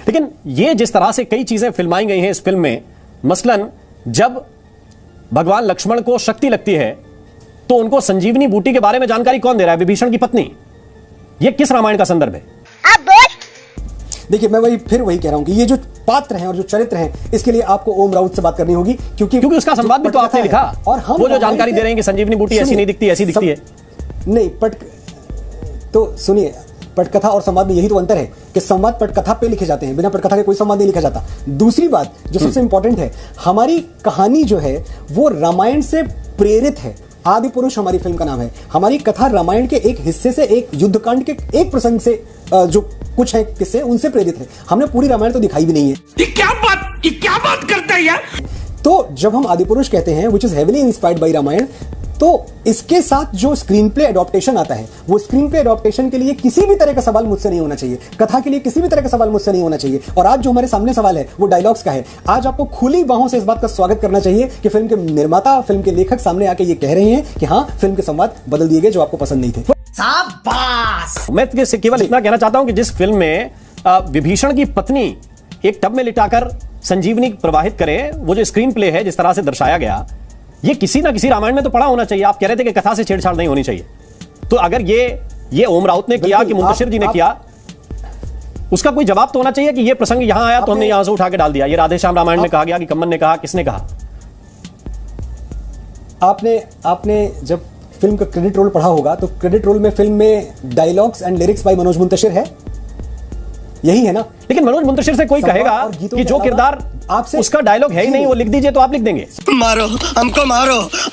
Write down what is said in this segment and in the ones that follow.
लेकिन ये जिस तरह से कई चीजें फिल्माई गई हैं इस फिल्म में, मसलन जब भगवान लक्ष्मण को शक्ति लगती है तो उनको संजीवनी बूटी के बारे में जानकारी कौन दे रहा है? विभीषण की पत्नी। ये किस रामायण का संदर्भ है? देखिए, मैं फिर वही कह रहा हूं कि ये जो पात्र हैं और जो चरित्र हैं, इसके लिए आपको ओम राउत से बात करनी होगी, क्योंकि उसका संवाद भी तो आपने लिखा। और हम वो जो जानकारी दे रहे हैं कि संजीवनी बूटी ऐसी नहीं दिखती, ऐसी दिखती है। नहीं, तो सुनिए, पटकथा और संवाद में यही तो अंतर है कि संवाद पटकथा पे लिखे जाते हैं, बिना पटकथा के कोई संवाद नहीं लिखा जाता। दूसरी बात जो सबसे इंपॉर्टेंट है, हमारी कहानी जो है वो रामायण से प्रेरित है। आदि पुरुष हमारी फिल्म का नाम है। हमारी कथा रामायण के एक हिस्से से, एक युद्धकांड के एक प्रसंग से, जो कुछ है किस्से, उनसे प्रेरित है। हमने पूरी रामायण तो दिखाई भी नहीं है। ये क्या बात करता है यार? तो जब हम आदि पुरुष कहते हैं which is heavily inspired by Ramayana, तो इसके साथ जो स्क्रीन प्ले एडॉप्टेशन आता है, वो स्क्रीन प्ले एडॉप्टेशन के लिए किसी भी तरह का सवाल मुझसे नहीं होना चाहिए, कथा के लिए किसी भी तरह का सवाल मुझसे नहीं होना चाहिए। और आज जो हमारे सामने सवाल है वो डायलॉग्स का है। आज आपको खुली बाहों से इस बात का स्वागत करना चाहिए कि फिल्म के निर्माता, फिल्म के लेखक सामने आके ये कह रहे हैं कि हाँ, फिल्म के संवाद बदल दिए गए जो आपको पसंद नहीं थे। शाबाश। मैं केवल इतना कहना चाहता हूं कि जिस फिल्म में विभीषण की पत्नी एक टब में लिटाकर संजीवनी प्रवाहित करे, वो जो स्क्रीन प्ले है जिस तरह से दर्शाया गया, ये किसी ना किसी रामायण में तो पड़ा होना चाहिए। आप कह रहे थे कि कथा से छेड़छाड़ नहीं होनी चाहिए, तो अगर ये ओम राउत ने किया कि मुंतशिर जी ने किया, उसका कोई जवाब तो होना चाहिए कि ये प्रसंग यहां आया तो हमने यहां से उठा के डाल दिया। ये राधेश्याम रामायण में कहा गया कि कम्मन ने कहा, किसने कहा? आपने जब फिल्म का क्रेडिट रोल पढ़ा होगा तो क्रेडिट रोल में फिल्म में dialogues and lyrics by Manoj Muntashir है, यही है ना? लेकिन मनोज मुंतशिर से कोई कहेगा कि जो किरदार आपसे उसका डायलॉग है ही नहीं, वो लिख दीजिए, तो आप लिख देंगे। मारो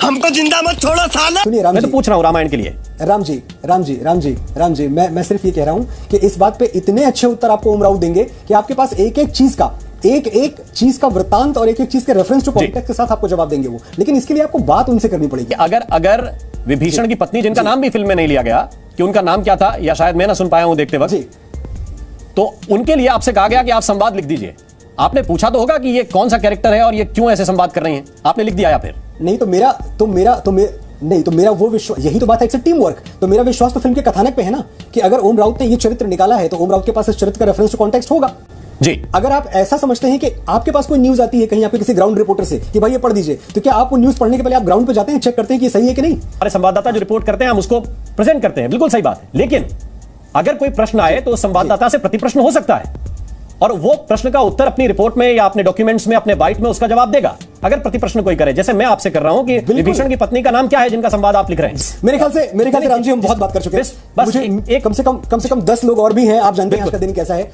हमको जिंदा मत छोड़ो साला। सुनिए, मैं तो पूछ रहा हूं रामायण के लिए। राम जी, मैं सिर्फ ये कह रहा हूं कि इस बात पे इतने अच्छे उत्तर आपको ओम राउत देंगे कि आपके पास एक एक चीज का वृत्तांत और एक एक चीज के रेफरेंस टू कॉन्टेक्स्ट के साथ आपको जवाब देंगे वो। लेकिन इसके लिए आपको बात उनसे करनी पड़ेगी। अगर विभीषण की पत्नी, जिनका नाम भी फिल्म में नहीं लिया गया कि उनका नाम क्या था, या शायद मैं ना सुन पाया हूं देखते वक्त, तो उनके लिए आपसे कहा गया कि आप संवाद लिख दीजिए। आपने पूछा तो होगा कि ये कौन सा कैरेक्टर है और ये क्यों ऐसे संवाद कर रही हैं? आपने लिख दिया या फिर नहीं? तो मेरा वो विश्वास, यही तो बात है, इट्स टीम वर्क। तो मेरा विश्वास तो फिल्म के कथानक पे है ना, कि अगर ओम राउत ने ये चरित्र निकाला है तो ओम राउत के पास इस चरित्र का रेफरेंस टू कॉन्टेक्स्ट होगा जी। अगर आप ऐसा समझते हैं कि आपके पास कोई न्यूज आती है कहीं, आपके किसी ग्राउंड रिपोर्टर से कि भाई ये पढ़ दीजिए, तो क्या आप वो न्यूज पढ़ने के पहले आप ग्राउंड पे जाते हैं, चेक करते हैं कि सही है कि नहीं? हमारे संवाददाता जो रिपोर्ट करते हैं हम उसको प्रेजेंट करते हैं, बिल्कुल सही बात है। लेकिन अगर कोई प्रश्न आए तो संवाददाता से प्रति प्रश्न हो सकता है, और वो प्रश्न का उत्तर अपनी रिपोर्ट में या अपने डॉक्यूमेंट्स में, अपने बाइट में उसका जवाब देगा। अगर प्रति प्रश्न कोई करे, जैसे मैं आपसे कर रहा हूं कि विभीषण की पत्नी का नाम क्या है जिनका संवाद आप लिख रहे हैं। मेरे ख्याल से राम जी हम बहुत बात कर चुके हैं। बस मुझे एक कम से कम 10 लोग और भी हैं। आप जानते हैं आज का दिन कैसा है।